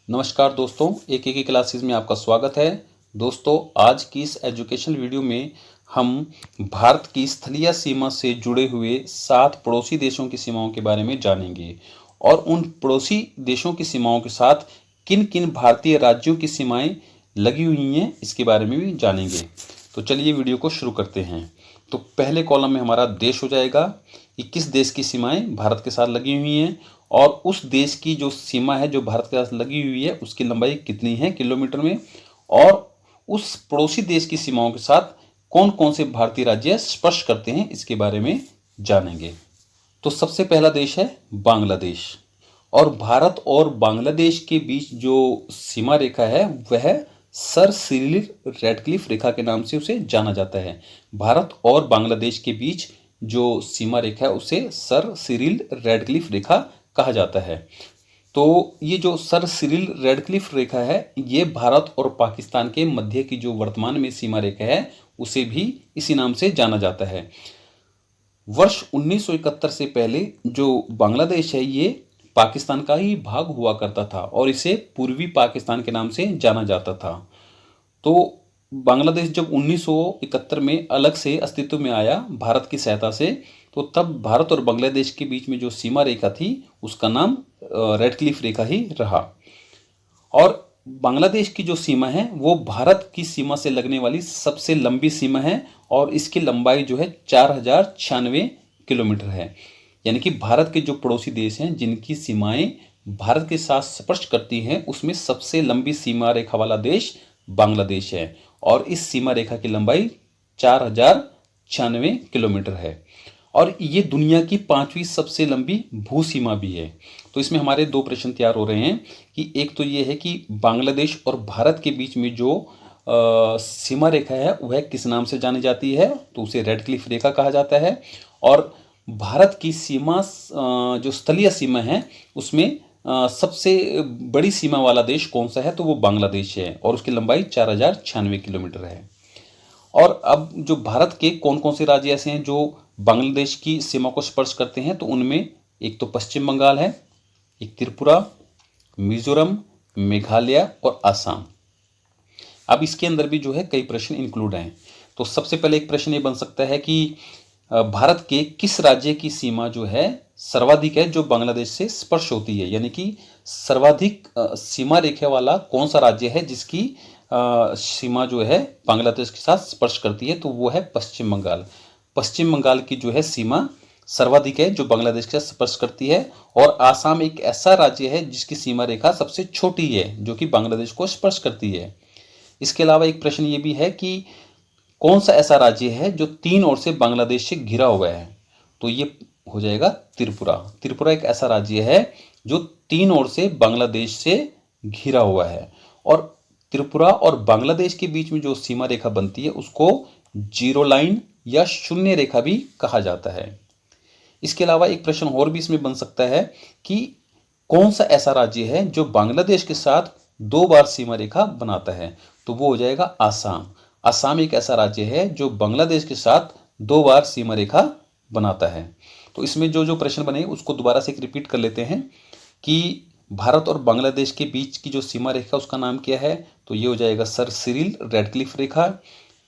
नमस्कार दोस्तों, एक क्लासेस में आपका स्वागत है। दोस्तों, आज की इस एजुकेशन वीडियो में हम भारत की स्थलीय सीमा से जुड़े हुए 7 पड़ोसी देशों की सीमाओं के बारे में जानेंगे और उन पड़ोसी देशों की सीमाओं के साथ किन किन भारतीय राज्यों की सीमाएं लगी हुई हैं इसके बारे में भी जानेंगे। तो चलिए वीडियो को शुरू करते हैं। तो पहले कॉलम में हमारा देश हो जाएगा कि किस देश की सीमाएं भारत के साथ लगी हुई हैं और उस देश की जो सीमा है जो भारत के साथ लगी हुई है उसकी लंबाई कितनी है किलोमीटर में, और उस पड़ोसी देश की सीमाओं के साथ कौन कौन से भारतीय राज्य स्पर्श करते हैं इसके बारे में जानेंगे। तो सबसे पहला देश है बांग्लादेश, और भारत और बांग्लादेश के बीच जो सीमा रेखा है वह सर सिरिल रैडक्लिफ रेखा के नाम से उसे जाना जाता है। भारत और बांग्लादेश के बीच जो सीमा रेखा है उसे सर सिरिल रैडक्लिफ रेखा कहा जाता है। तो ये जो सर सिरिल रैडक्लिफ रेखा है ये भारत और पाकिस्तान के मध्य की जो वर्तमान में सीमा रेखा है उसे भी इसी नाम से जाना जाता है। वर्ष 1971 से पहले जो बांग्लादेश है ये पाकिस्तान का ही भाग हुआ करता था और इसे पूर्वी पाकिस्तान के नाम से जाना जाता था। तो बांग्लादेश जब 1971 में अलग से अस्तित्व में आया भारत की सहायता से, तो तब भारत और बांग्लादेश के बीच में जो सीमा रेखा थी उसका नाम रेडक्लिफ रेखा ही रहा। और बांग्लादेश की जो सीमा है वो भारत की सीमा से लगने वाली सबसे लंबी सीमा है और इसकी लंबाई जो है 4096 किलोमीटर है। यानी कि भारत के जो पड़ोसी देश हैं जिनकी सीमाएं भारत के साथ स्पर्श करती हैं उसमें सबसे लंबी सीमा रेखा वाला देश बांग्लादेश है और इस सीमा रेखा की लंबाई 4096 किलोमीटर है और ये दुनिया की 5वीं सबसे लंबी भू सीमा भी है। तो इसमें हमारे दो प्रश्न तैयार हो रहे हैं कि एक तो ये है कि बांग्लादेश और भारत के बीच में जो सीमा रेखा है वह किस नाम से जानी जाती है, तो उसे रेडक्लिफ रेखा कहा जाता है। और भारत की सीमा जो स्थलीय सीमा है उसमें सबसे बड़ी सीमा वाला देश कौन सा है, तो वो बांग्लादेश है और उसकी लंबाई 4096 किलोमीटर है। और अब जो भारत के कौन कौन से राज्य ऐसे हैं जो बांग्लादेश की सीमा को स्पर्श करते हैं, तो उनमें एक तो पश्चिम बंगाल है, एक त्रिपुरा, मिजोरम, मेघालय और असम। अब इसके अंदर भी जो है कई प्रश्न इंक्लूड हैं। तो सबसे पहले एक प्रश्न ये बन सकता है कि भारत के किस राज्य की सीमा जो है सर्वाधिक है जो बांग्लादेश से स्पर्श होती है, यानी कि सर्वाधिक सीमा रेखा वाला कौन सा राज्य है जिसकी सीमा जो है बांग्लादेश के साथ स्पर्श करती है, तो वो है पश्चिम बंगाल। पश्चिम बंगाल की जो है सीमा सर्वाधिक है जो बांग्लादेश के साथ स्पर्श करती है। और आसाम एक ऐसा राज्य है जिसकी सीमा रेखा सबसे छोटी है जो कि बांग्लादेश को स्पर्श करती है। इसके अलावा एक प्रश्न ये भी है कि कौन सा ऐसा राज्य है जो 3 ओर से बांग्लादेश से घिरा हुआ है, तो ये हो जाएगा त्रिपुरा। त्रिपुरा एक ऐसा राज्य है जो 3 ओर से बांग्लादेश से घिरा हुआ है और त्रिपुरा और बांग्लादेश के बीच में जो सीमा रेखा बनती है उसको जीरो लाइन या शून्य रेखा भी कहा जाता है। इसके अलावा एक प्रश्न और भी इसमें बन सकता है कि कौन सा ऐसा राज्य है जो बांग्लादेश के साथ 2 बार सीमा रेखा बनाता है, तो वो हो जाएगा आसाम। असम एक ऐसा राज्य है जो बांग्लादेश के साथ 2 बार सीमा रेखा बनाता है। तो इसमें जो जो प्रश्न बने उसको दोबारा से एक रिपीट कर लेते हैं कि भारत और बांग्लादेश के बीच की जो सीमा रेखा उसका नाम क्या है, तो ये हो जाएगा सर सिरिल रैडक्लिफ रेखा।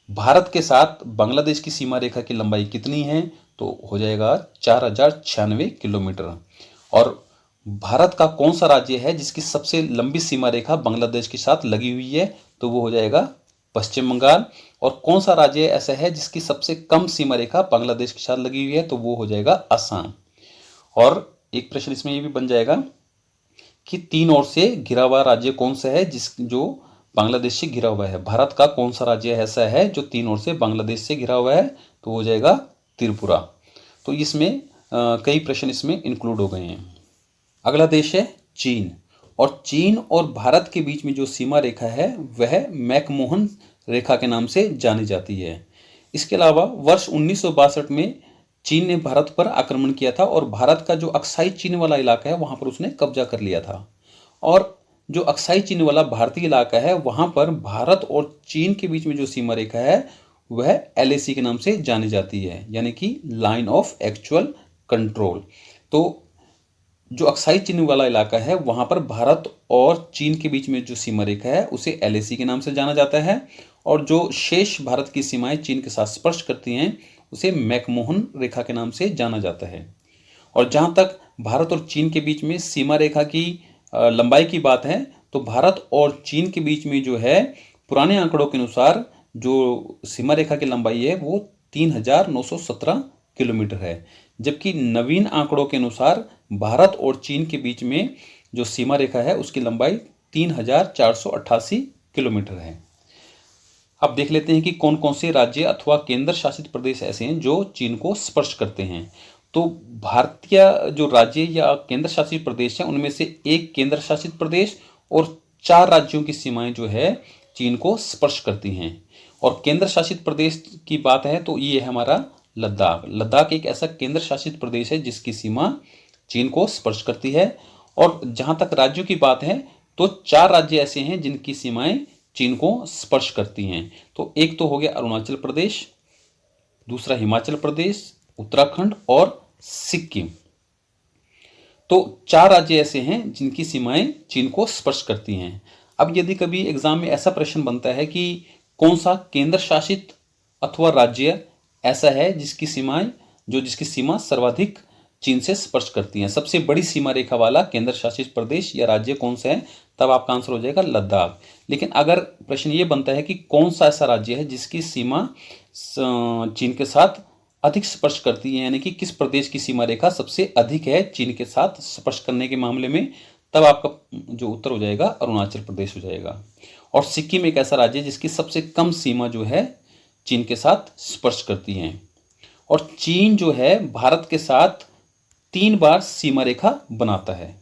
भारत के साथ बांग्लादेश की सीमा रेखा की लंबाई कितनी है, तो हो जाएगा 4096 किलोमीटर। और भारत का कौन सा राज्य है जिसकी सबसे लंबी सीमा रेखा बांग्लादेश के साथ लगी हुई है, तो वो हो जाएगा पश्चिम बंगाल। और कौन सा राज्य ऐसा है जिसकी सबसे कम सीमा रेखा बांग्लादेश के साथ लगी हुई है, तो वो हो जाएगा असम। और एक प्रश्न इसमें ये भी बन जाएगा कि 3 ओर से घिरा हुआ राज्य कौन सा है जो बांग्लादेश से घिरा हुआ है। भारत का कौन सा राज्य ऐसा है जो 3 ओर से बांग्लादेश से घिरा हुआ है, तो हो जाएगा त्रिपुरा। तो इसमें कई प्रश्न इसमें इंक्लूड हो गए हैं। अगला देश है चीन, और चीन और भारत के बीच में जो सीमा रेखा है वह मैकमोहन रेखा के नाम से जानी जाती है। इसके अलावा वर्ष 1962 में चीन ने भारत पर आक्रमण किया था और भारत का जो अक्साई चीन वाला इलाका है वहां पर उसने कब्जा कर लिया था। और जो अक्साई चीन वाला भारतीय इलाका है वहां पर भारत और चीन के बीच में जो सीमा रेखा है वह LAC के नाम से जानी जाती है, यानी कि लाइन ऑफ एक्चुअल कंट्रोल। तो जो अक्साई चिन्ह वाला इलाका है वहां पर भारत और चीन के बीच में जो सीमा रेखा है उसे एलएसी के नाम से जाना जाता है, और जो शेष भारत की सीमाएं चीन के साथ स्पर्श करती हैं उसे मैकमोहन रेखा के नाम से जाना जाता है। और जहां तक भारत और चीन के बीच में सीमा रेखा की लंबाई की बात है, तो भारत और चीन के बीच में जो है पुराने आंकड़ों के अनुसार जो सीमा रेखा की लंबाई है वो 3,917 किलोमीटर है, जबकि नवीन आंकड़ों के अनुसार भारत और चीन के बीच में जो सीमा रेखा है उसकी लंबाई 3,488 किलोमीटर है। अब देख लेते हैं कि कौन कौन से राज्य अथवा केंद्र शासित प्रदेश ऐसे हैं जो चीन को स्पर्श करते हैं। तो भारतीय जो राज्य या केंद्र शासित प्रदेश हैं उनमें से एक केंद्र शासित प्रदेश और 4 राज्यों की सीमाएं जो है चीन को स्पर्श करती हैं। और केंद्र शासित प्रदेश की बात है तो ये है हमारा लद्दाख। लद्दाख एक ऐसा केंद्र शासित प्रदेश है जिसकी सीमा चीन को स्पर्श करती है। और जहां तक राज्यों की बात है तो 4 राज्य ऐसे हैं जिनकी सीमाएं चीन को स्पर्श करती हैं। तो एक तो हो गया अरुणाचल प्रदेश, दूसरा हिमाचल प्रदेश, उत्तराखंड और सिक्किम। तो 4 राज्य ऐसे हैं जिनकी सीमाएं चीन को स्पर्श करती हैं। अब यदि कभी एग्जाम में ऐसा प्रश्न बनता है कि कौन सा केंद्र शासित अथवा राज्य ऐसा है जिसकी सीमा सर्वाधिक चीन से स्पर्श करती हैं, सबसे बड़ी सीमा रेखा वाला केंद्र शासित प्रदेश या राज्य कौन सा है, तब आपका आंसर हो जाएगा लद्दाख। लेकिन अगर प्रश्न ये बनता है कि कौन सा ऐसा राज्य है जिसकी सीमा चीन के साथ अधिक स्पर्श करती है, यानी कि किस प्रदेश की सीमा रेखा सबसे अधिक है चीन के साथ स्पर्श करने के मामले में, तब आपका जो उत्तर हो जाएगा अरुणाचल प्रदेश हो जाएगा। और सिक्किम एक ऐसा राज्य है जिसकी सबसे कम सीमा जो है चीन के साथ स्पर्श करती है। और चीन जो है भारत के साथ 3 बार सीमा रेखा बनाता है,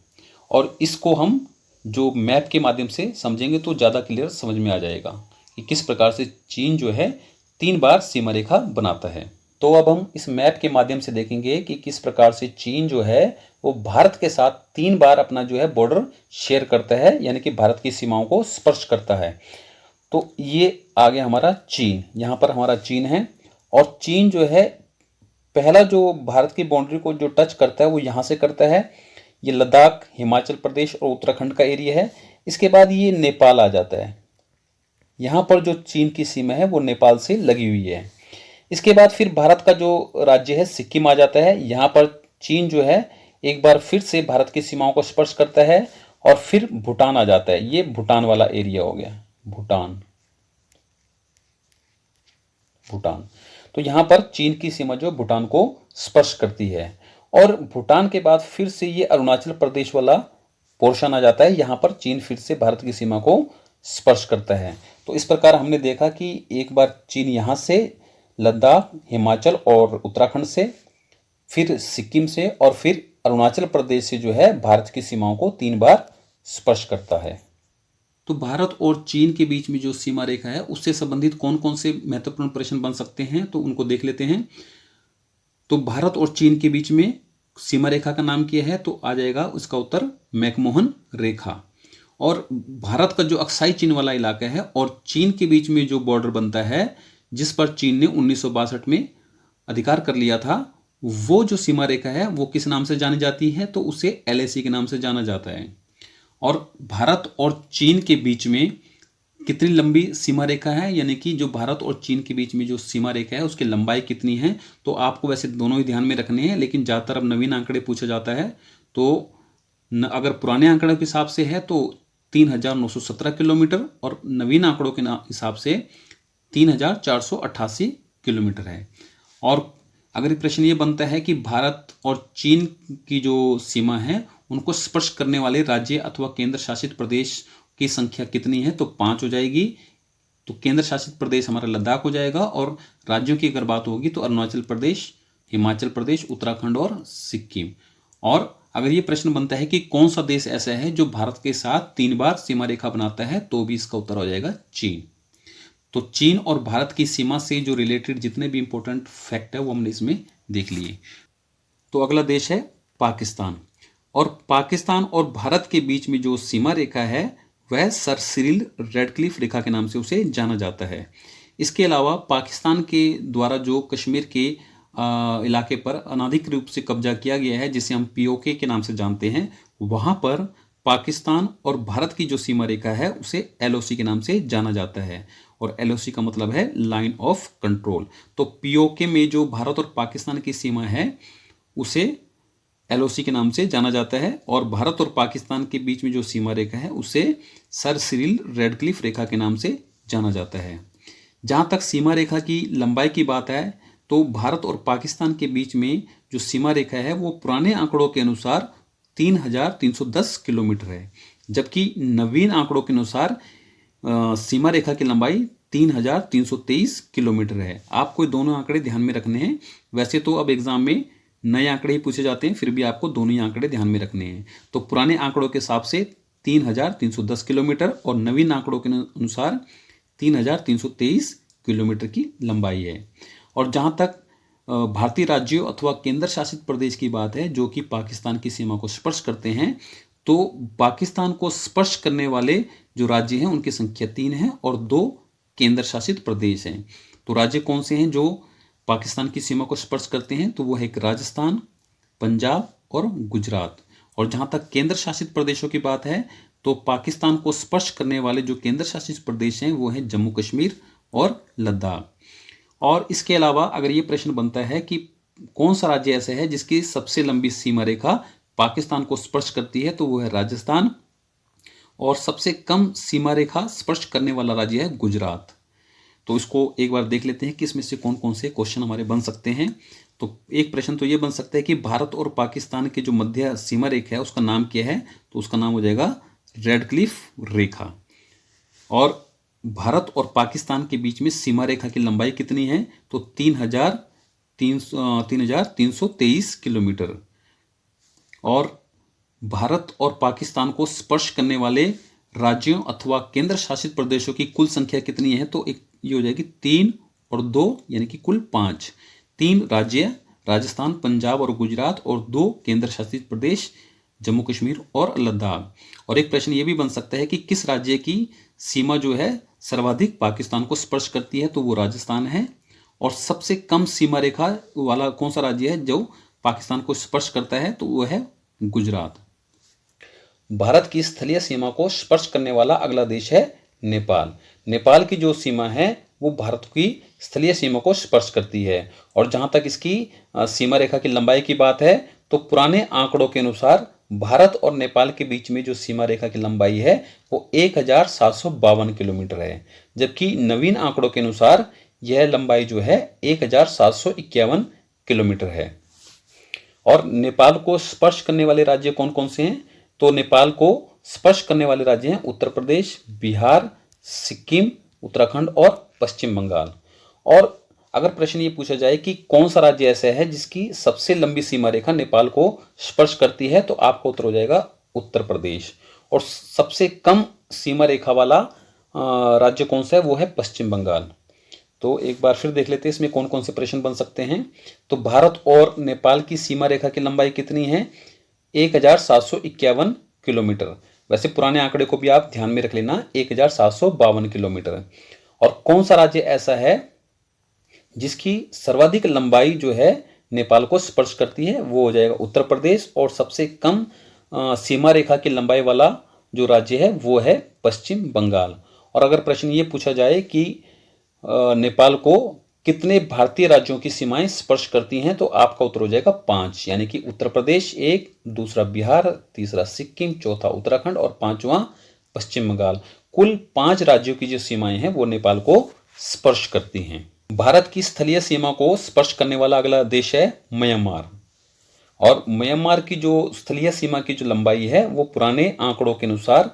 और इसको हम जो मैप के माध्यम से समझेंगे तो ज़्यादा क्लियर समझ में आ जाएगा कि किस प्रकार से चीन जो है 3 बार सीमा रेखा बनाता है। तो अब हम इस मैप के माध्यम से देखेंगे कि किस प्रकार से चीन जो है वो भारत के साथ 3 बार अपना जो है बॉर्डर शेयर करता है, यानी कि भारत की सीमाओं को स्पर्श करता है। तो ये आ गया हमारा चीन, यहाँ पर हमारा चीन है। और चीन जो है पहला जो भारत की बाउंड्री को जो टच करता है वो यहाँ से करता है, ये लद्दाख, हिमाचल प्रदेश और उत्तराखंड का एरिया है। इसके बाद ये नेपाल आ जाता है, यहाँ पर जो चीन की सीमा है वो नेपाल से लगी हुई है। इसके बाद फिर भारत का जो राज्य है सिक्किम आ जाता है, यहाँ पर चीन जो है एक बार फिर से भारत की सीमाओं को स्पर्श करता है। और फिर भूटान आ जाता है, ये भूटान वाला एरिया हो गया, भूटान। तो यहाँ पर चीन की सीमा जो भूटान को स्पर्श करती है। और भूटान के बाद फिर से ये अरुणाचल प्रदेश वाला पोर्शन आ जाता है, यहाँ पर चीन फिर से भारत की सीमा को स्पर्श करता है। तो इस प्रकार हमने देखा कि एक बार चीन यहाँ से, लद्दाख, हिमाचल और उत्तराखंड से, फिर सिक्किम से और फिर अरुणाचल प्रदेश से जो है भारत की सीमाओं को 3 बार स्पर्श करता है। तो भारत और चीन के बीच में जो सीमा रेखा है उससे संबंधित कौन कौन से महत्वपूर्ण प्रश्न बन सकते हैं, तो उनको देख लेते हैं। तो भारत और चीन के बीच में सीमा रेखा का नाम क्या है, तो आ जाएगा उसका उत्तर मैकमोहन रेखा। और भारत का जो अक्साई चीन वाला इलाका है और चीन के बीच में जो बॉर्डर बनता है जिस पर चीन ने 1962 में अधिकार कर लिया था, वो जो सीमा रेखा है वो किस नाम से जानी जाती है, तो उसे एलएसी के नाम से जाना जाता है। और भारत और चीन के बीच में कितनी लंबी सीमा रेखा है, यानी कि जो भारत और चीन के बीच में जो सीमा रेखा है उसकी लंबाई कितनी है, तो आपको वैसे दोनों ही ध्यान में रखने हैं, लेकिन ज़्यादातर अब नवीन आंकड़े पूछा जाता है। तो अगर पुराने आंकड़ों के हिसाब से है तो 3,917 किलोमीटर और नवीन आंकड़ों के हिसाब से 3,488 किलोमीटर है। और अगर प्रश्न ये बनता है कि भारत और चीन की जो सीमा है उनको स्पर्श करने वाले राज्य अथवा केंद्र शासित प्रदेश की संख्या कितनी है, तो 5 हो जाएगी। तो केंद्र शासित प्रदेश हमारा लद्दाख हो जाएगा, और राज्यों की अगर बात होगी तो अरुणाचल प्रदेश, हिमाचल प्रदेश, उत्तराखंड और सिक्किम। और अगर ये प्रश्न बनता है कि कौन सा देश ऐसा है जो भारत के साथ 3 बार सीमा रेखा बनाता है, तो भी इसका उत्तर हो जाएगा चीन। तो चीन और भारत की सीमा से जो रिलेटेड जितने भी इंपॉर्टेंट फैक्ट है वो हमने इसमें देख लिए। तो अगला देश है पाकिस्तान। और पाकिस्तान और भारत के बीच में जो सीमा रेखा है वह सर सिरिल रेडक्लिफ रेखा के नाम से उसे जाना जाता है। इसके अलावा पाकिस्तान के द्वारा जो कश्मीर के इलाके पर अनाधिकृत रूप से कब्जा किया गया है, जिसे हम पीओके के नाम से जानते हैं, वहां पर पाकिस्तान और भारत की जो सीमा रेखा है उसे एलओसी के नाम से जाना जाता है। और एलओसी का मतलब है लाइन ऑफ कंट्रोल। तो पीओके में जो भारत और पाकिस्तान की सीमा है उसे एलओसी के नाम से जाना जाता है, और भारत और पाकिस्तान के बीच में जो सीमा रेखा है उसे सर सिरिल रेडक्लिफ रेखा के नाम से जाना जाता है। जहां तक सीमा रेखा की लंबाई की बात है तो भारत और पाकिस्तान के बीच में जो सीमा रेखा है वो पुराने आंकड़ों के अनुसार 3,310 किलोमीटर है, जबकि नवीन आंकड़ों के अनुसार सीमा रेखा की लंबाई 3,323 किलोमीटर है। आपको दोनों आंकड़े ध्यान में रखने हैं। वैसे तो अब एग्जाम में नए आंकड़े ही पूछे जाते हैं, फिर भी आपको दोनों ही आंकड़े ध्यान में रखने हैं। तो पुराने आंकड़ों के हिसाब से 3,310 किलोमीटर और नवीन आंकड़ों के अनुसार 3,323 किलोमीटर की लंबाई है। और जहां तक भारतीय राज्यों अथवा केंद्र शासित प्रदेश की बात है जो कि पाकिस्तान की सीमा को स्पर्श करते हैं, तो पाकिस्तान को स्पर्श करने वाले जो राज्य हैं उनकी संख्या 3 है और 2 केंद्र शासित प्रदेश हैं। तो राज्य कौन से हैं जो पाकिस्तान की सीमा को स्पर्श करते हैं? तो वो है एक राजस्थान, पंजाब और गुजरात। और जहां तक केंद्र शासित प्रदेशों की बात है तो पाकिस्तान को स्पर्श करने वाले जो केंद्र शासित प्रदेश हैं वो हैं जम्मू कश्मीर और लद्दाख। और इसके अलावा अगर ये प्रश्न बनता है कि कौन सा राज्य ऐसा है जिसकी सबसे लंबी सीमा रेखा पाकिस्तान को स्पर्श करती है, तो वो है राजस्थान। और सबसे कम सीमा रेखा स्पर्श करने वाला राज्य है गुजरात। तो इसको एक बार देख लेते हैं कि इसमें से कौन कौन से क्वेश्चन हमारे बन सकते हैं। तो एक प्रश्न तो ये बन सकता है कि भारत और पाकिस्तान की जो मध्य सीमा रेखा है उसका नाम क्या है? तो उसका नाम हो जाएगा रेडक्लिफ रेखा। और भारत और पाकिस्तान के बीच में सीमा रेखा की लंबाई कितनी है? तो 3,323 किलोमीटर। और भारत और पाकिस्तान को स्पर्श करने वाले राज्यों अथवा केंद्र शासित प्रदेशों की कुल संख्या कितनी है? तो एक ये हो जाएगी 3 और 2 यानी कि कुल 5। 3 राज्य राजस्थान, पंजाब और गुजरात, और 2 केंद्र शासित प्रदेश जम्मू कश्मीर और लद्दाख। और एक प्रश्न ये भी बन सकता है कि किस राज्य की सीमा जो है सर्वाधिक पाकिस्तान को स्पर्श करती है? तो वो राजस्थान है। और सबसे कम सीमा रेखा वाला कौन सा राज्य है जो पाकिस्तान को स्पर्श करता है? तो वो है गुजरात। भारत की स्थलीय सीमा को स्पर्श करने वाला अगला देश है नेपाल। नेपाल की जो सीमा है वो भारत की स्थलीय सीमा को स्पर्श करती है। और जहां तक इसकी सीमा रेखा की लंबाई की बात है तो पुराने आंकड़ों के अनुसार भारत और नेपाल के बीच में जो सीमा रेखा की लंबाई है वो 1,752 किलोमीटर है, जबकि नवीन आंकड़ों के अनुसार यह लंबाई जो है 1,751 किलोमीटर है। और नेपाल को स्पर्श करने वाले राज्य कौन कौन से हैं? तो नेपाल को स्पर्श करने वाले राज्य हैं उत्तर प्रदेश, बिहार, सिक्किम, उत्तराखंड और पश्चिम बंगाल। और अगर प्रश्न ये पूछा जाए कि कौन सा राज्य ऐसा है जिसकी सबसे लंबी सीमा रेखा नेपाल को स्पर्श करती है, तो आपका उत्तर हो जाएगा उत्तर प्रदेश। और सबसे कम सीमा रेखा वाला राज्य कौन सा है? वो है पश्चिम बंगाल। तो एक बार फिर देख लेते हैं इसमें कौन कौन से प्रश्न बन सकते हैं। तो भारत और नेपाल की सीमा रेखा की लंबाई कितनी है? 1,751 किलोमीटर। वैसे पुराने आंकड़े को भी आप ध्यान में रख लेना, 1,752 किलोमीटर। और कौन सा राज्य ऐसा है जिसकी सर्वाधिक लंबाई जो है नेपाल को स्पर्श करती है? वो हो जाएगा उत्तर प्रदेश। और सबसे कम सीमा रेखा की लंबाई वाला जो राज्य है वो है पश्चिम बंगाल। और अगर प्रश्न ये पूछा जाए कि नेपाल को कितने भारतीय राज्यों की सीमाएं स्पर्श करती हैं, तो आपका उत्तर हो जाएगा 5, यानी कि उत्तर प्रदेश 1, दूसरा बिहार, तीसरा सिक्किम, चौथा उत्तराखंड और 5वां पश्चिम बंगाल। कुल 5 राज्यों की जो सीमाएं हैं वो नेपाल को स्पर्श करती हैं। भारत की स्थलीय सीमा को स्पर्श करने वाला अगला देश है म्यांमार। और म्यांमार की जो स्थलीय सीमा की जो लंबाई है वो पुराने आंकड़ों के अनुसार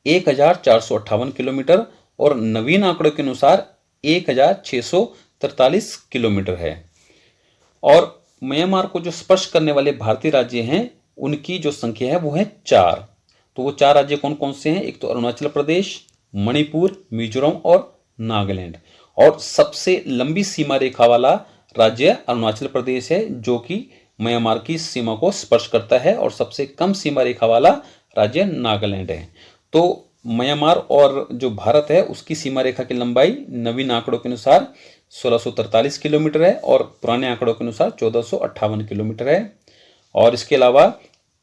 1,458 किलोमीटर और नवीन आंकड़ों के अनुसार 1,643 किलोमीटर है। और म्यांमार को जो स्पर्श करने वाले भारतीय राज्य हैं उनकी जो संख्या है वो है 4। तो वो 4 राज्य कौन कौन से हैं? एक तो अरुणाचल प्रदेश, मणिपुर, मिजोरम और नागालैंड। और सबसे लंबी सीमा रेखा वाला राज्य अरुणाचल प्रदेश है जो कि म्यांमार की सीमा को स्पर्श करता है। और सबसे कम सीमा रेखा वाला राज्य नागालैंड है। तो म्यांमार और जो भारत है उसकी सीमा रेखा की लंबाई नवीन आंकड़ों के अनुसार 1643 किलोमीटर है और पुराने आंकड़ों के अनुसार 1458 किलोमीटर है। और इसके अलावा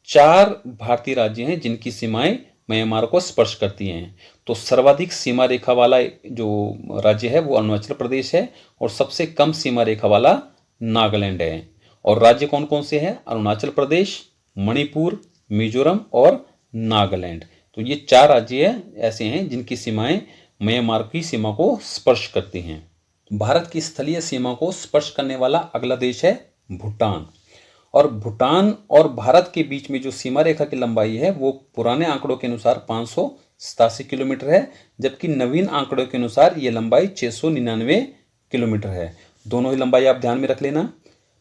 4 भारतीय राज्य हैं जिनकी सीमाएं म्यांमार को स्पर्श करती हैं। तो सर्वाधिक सीमा रेखा वाला जो राज्य है वो अरुणाचल प्रदेश है और सबसे कम सीमा रेखा वाला नागालैंड है। और राज्य कौन कौन से हैं? अरुणाचल प्रदेश, मणिपुर, मिजोरम और नागालैंड। तो ये 4 राज्य ऐसे हैं जिनकी सीमाएं म्यांमार की सीमा को स्पर्श करती हैं। भारत की स्थलीय सीमा को स्पर्श करने वाला अगला देश है भूटान। और भूटान और भारत के बीच में जो सीमा रेखा की लंबाई है वो पुराने आंकड़ों के अनुसार 587 किलोमीटर है, जबकि नवीन आंकड़ों के अनुसार ये लंबाई 699 किलोमीटर है। दोनों ही लंबाई आप ध्यान में रख लेना।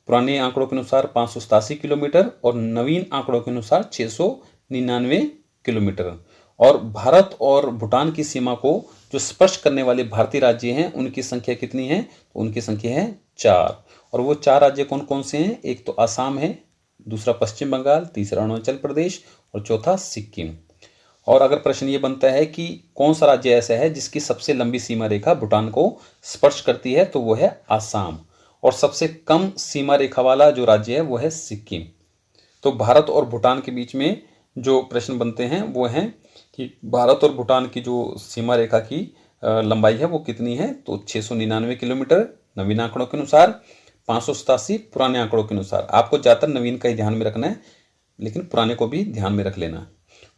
पुराने आंकड़ों के अनुसार 587 किलोमीटर और नवीन आंकड़ों के अनुसार 699 किलोमीटर। और भारत और भूटान की सीमा को जो स्पर्श करने वाले भारतीय राज्य हैं उनकी संख्या कितनी है? तो उनकी संख्या है 4। और वो 4 राज्य कौन कौन से हैं? एक तो आसाम है, दूसरा पश्चिम बंगाल, तीसरा अरुणाचल प्रदेश और चौथा सिक्किम। और अगर प्रश्न ये बनता है कि कौन सा राज्य ऐसा है जिसकी सबसे लंबी सीमा रेखा भूटान को स्पर्श करती है, तो वो है आसाम। और सबसे कम सीमा रेखा वाला जो राज्य है वो है सिक्किम। तो भारत और भूटान के बीच में जो प्रश्न बनते हैं वो हैं कि भारत और भूटान की जो सीमा रेखा की लंबाई है वो कितनी है? तो 699 किलोमीटर नवीन आंकड़ों के अनुसार, 587 पुराने आंकड़ों के अनुसार। आपको ज़्यादातर नवीन का ही ध्यान में रखना है, लेकिन पुराने को भी ध्यान में रख लेना।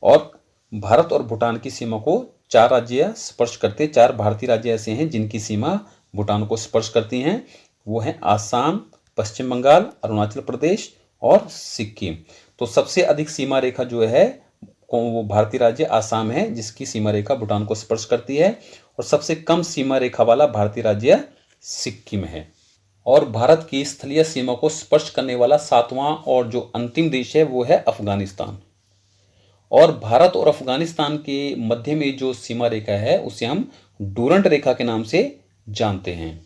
और भारत और भूटान की सीमा को 4 राज्य स्पर्श करते, 4 भारतीय राज्य ऐसे हैं जिनकी सीमा भूटान को स्पर्श करती हैं। वो हैं आसाम, पश्चिम बंगाल, अरुणाचल प्रदेश और सिक्किम। तो सबसे अधिक सीमा रेखा जो है वो भारतीय राज्य आसाम है जिसकी सीमा रेखा भूटान को स्पर्श करती है। और सबसे कम सीमा रेखा वाला भारतीय राज्य सिक्किम है। और भारत की स्थलीय सीमा को स्पर्श करने वाला 7वां और जो अंतिम देश है वो है अफगानिस्तान। और भारत और अफगानिस्तान के मध्य में जो सीमा रेखा है उसे हम डूरंट रेखा के नाम से जानते हैं।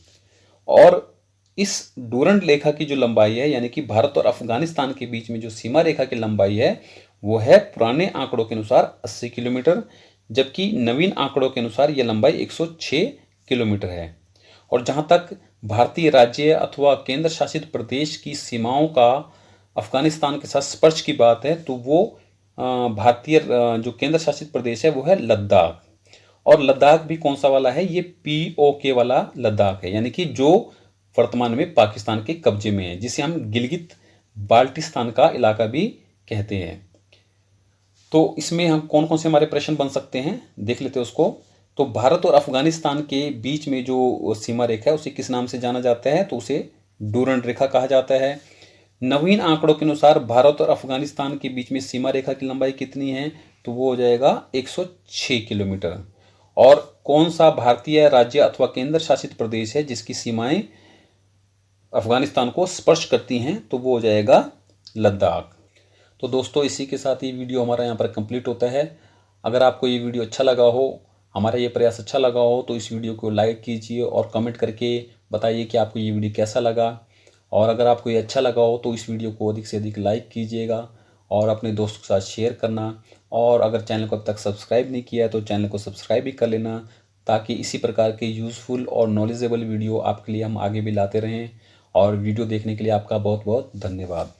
और इस डूरंट रेखा की जो लंबाई है, यानी कि भारत और अफगानिस्तान के बीच में जो सीमा रेखा की लंबाई है वो है पुराने आंकड़ों के अनुसार 80 किलोमीटर, जबकि नवीन आंकड़ों के अनुसार यह लंबाई 106 किलोमीटर है। और जहाँ तक भारतीय राज्य अथवा केंद्र शासित प्रदेश की सीमाओं का अफगानिस्तान के साथ स्पर्श की बात है, तो वो भारतीय जो केंद्र शासित प्रदेश है वो है लद्दाख। और लद्दाख भी कौन सा वाला है? ये POK वाला लद्दाख है, यानी कि जो वर्तमान में पाकिस्तान के कब्जे में है, जिसे हम गिलगित बाल्टिस्तान का इलाका भी कहते हैं। तो इसमें हम कौन कौन से हमारे प्रश्न बन सकते हैं देख लेते हैं उसको। तो भारत और अफगानिस्तान के बीच में जो सीमा रेखा है उसे किस नाम से जाना जाता है? तो उसे डूरंट रेखा कहा जाता है। नवीन आंकड़ों के अनुसार भारत और अफगानिस्तान के बीच में सीमा रेखा की लंबाई कितनी है? तो वो हो जाएगा 106 किलोमीटर। और कौन सा भारतीय राज्य अथवा केंद्र शासित प्रदेश है जिसकी सीमाएं अफगानिस्तान को स्पर्श करती हैं? तो वो हो जाएगा लद्दाख। तो दोस्तों, इसी के साथ ये वीडियो हमारा यहाँ पर कंप्लीट होता है। अगर आपको ये वीडियो अच्छा लगा हो, हमारा ये प्रयास अच्छा लगा हो, तो इस वीडियो को लाइक कीजिए और कमेंट करके बताइए कि आपको ये वीडियो कैसा लगा। और अगर आपको ये अच्छा लगा हो तो इस वीडियो को अधिक से अधिक लाइक कीजिएगा और अपने दोस्तों के साथ शेयर करना। और अगर चैनल को अब तक सब्सक्राइब नहीं किया है तो चैनल को सब्सक्राइब भी कर लेना, ताकि इसी प्रकार के यूज़फुल और नॉलेजेबल वीडियो आपके लिए हम आगे भी लाते रहें। और वीडियो देखने के लिए आपका बहुत बहुत धन्यवाद।